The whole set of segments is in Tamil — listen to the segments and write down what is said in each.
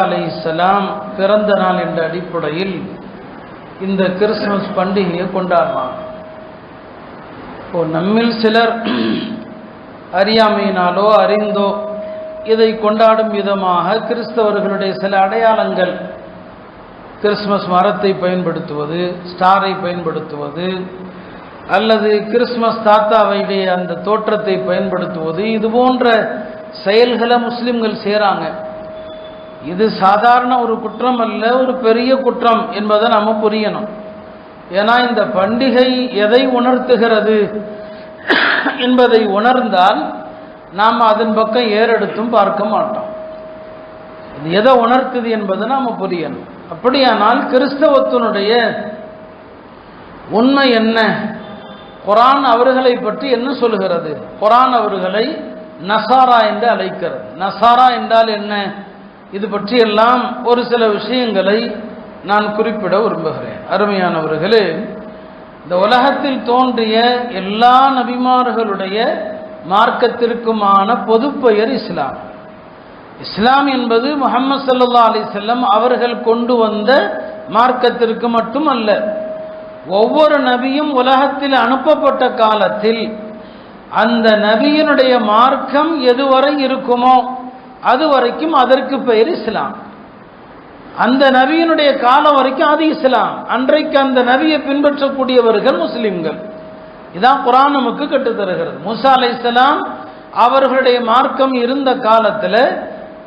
அலைஹிஸ்ஸலாம் பிறந்த நாள் என்ற அடிப்படையில் இந்த கிறிஸ்துமஸ் பண்டிகையை கொண்டாடுறாங்க. நம்மில் சிலர் அறியாமையினாலோ அறிந்தோ இதை கொண்டாடும் விதமாக கிறிஸ்தவர்களுடைய சில அடையாளங்கள், கிறிஸ்துமஸ் மரத்தை பயன்படுத்துவது, ஸ்டாரை பயன்படுத்துவது, அல்லது கிறிஸ்துமஸ் தாத்தாவுடைய அந்த தோற்றத்தை பயன்படுத்துவது, இது போன்ற செயல்களை முஸ்லிம்கள் செய்கிறாங்க. இது சாதாரண ஒரு குற்றம் அல்ல, ஒரு பெரிய குற்றம் என்பதை நம்ம புரியணும். ஏன்னா இந்த பண்டிகை எதை உணர்த்துகிறது என்பதை உணர்ந்தால் நாம் அதன் பக்கம் ஏறெடுத்தும் பார்க்க மாட்டோம். இது எதை உணர்த்துது என்பதை நாம் புரியணும். அப்படியானால் கிறிஸ்தவத்தினுடைய உண்மை என்ன? குர்ஆன் அவர்களை பற்றி என்ன சொல்கிறது? குர்ஆன் அவர்களை நசாரா என்று அழைக்கிறது. நசாரா என்றால் என்ன? இது பற்றியெல்லாம் ஒரு சில விஷயங்களை நான் குறிப்பிட விரும்புகிறேன். அருமையானவர்களே, இந்த உலகத்தில் தோன்றிய எல்லா நபிமார்களுடைய மார்க்கத்திற்குமான பொது பெயர் இஸ்லாம். இஸ்லாம் என்பது முஹம்மது ஸல்லல்லாஹு அலைஹி வஸல்லம் அவர்கள் கொண்டு வந்த மார்க்கத்திற்கு மட்டுமல்ல, ஒவ்வொரு நபியும் உலகத்தில் அனுப்பப்பட்ட காலத்தில் அந்த நபியினுடைய மார்க்கம் எதுவரை இருக்குமோ அது வரைக்கும் அதற்கு பெயர் இஸ்லாம். அந்த நபியினுடைய காலம் வரைக்கும் அது இஸ்லாம். அன்றைக்கு அந்த நபியை பின்பற்றக்கூடியவர்கள் முஸ்லிம்கள். இதான் குர்ஆன் நமக்கு கற்றுத்தருகிறது. மூசா அலைஹிஸ்ஸலாம் அவர்களுடைய மார்க்கம் இருந்த காலத்தில்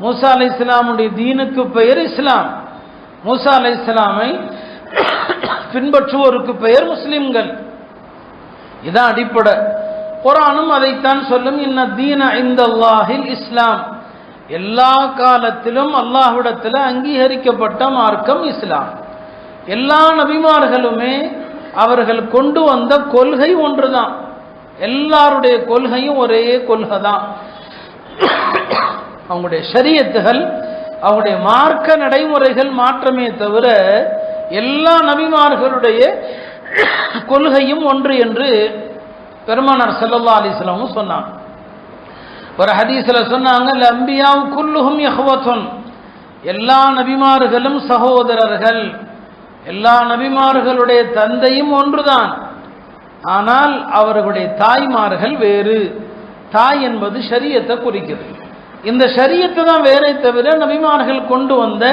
மூசா அலைஹிஸ்ஸலாமுடைய தீனுக்கு பெயர் இஸ்லாம். மூசா அலைஹிஸ்ஸலாமை பின்பற்றுவோருக்கு பெயர் முஸ்லிம்கள். இதான் அடிப்படை. குர்ஆனும் அதைத்தான் சொல்லும். இன்ன தீன இந்தல்லாஹில் இஸ்லாம். எல்லா காலத்திலும் அல்லாஹ்விடத்தில் அங்கீகரிக்கப்பட்ட மார்க்கம் இஸ்லாம். எல்லா நபிமார்களுமே அவர்கள் கொண்டு வந்த கொள்கை ஒன்றுதான். எல்லாருடைய கொள்கையும் ஒரே கொள்கை தான். அவங்களுடைய ஷரியத்துகள், அவங்களுடைய மார்க்க நடைமுறைகள் மாற்றமே தவிர எல்லா நபிமார்களுடைய கொள்கையும் ஒன்று என்று பெருமானார் ஸல்லல்லாஹு அலைஹி வஸல்லம் சொன்னாங்க. ஒரு ஹதீஸ்ல சொன்னாங்க, அம்பியாவு குல்லுஹும் இஹ்வத்துன். எல்லா நபிமார்களும் சகோதரர்கள். எல்லா நபிமார்களுடைய தந்தையும் ஒன்றுதான், ஆனால் அவர்களுடைய தாய்மார்கள் வேறு. தாய் என்பது ஷரியத்தை குறிக்கிறது. இந்த ஷரியத்தை தான் வேறே தவிர நபிமார்கள் கொண்டு வந்த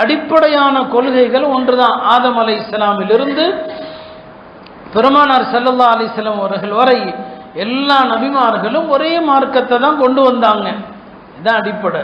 அடிப்படையான கொள்கைகள் ஒன்றுதான். ஆதம் அலைஹிஸ்ஸலாமிலிருந்து பெருமானார் ஸல்லல்லாஹு அலைஹி வஸல்லம் அவர்கள் வரை எல்லா நபிமார்களும் ஒரே மார்க்கத்தை தான் கொண்டு வந்தாங்க. இதான் அடிப்படை.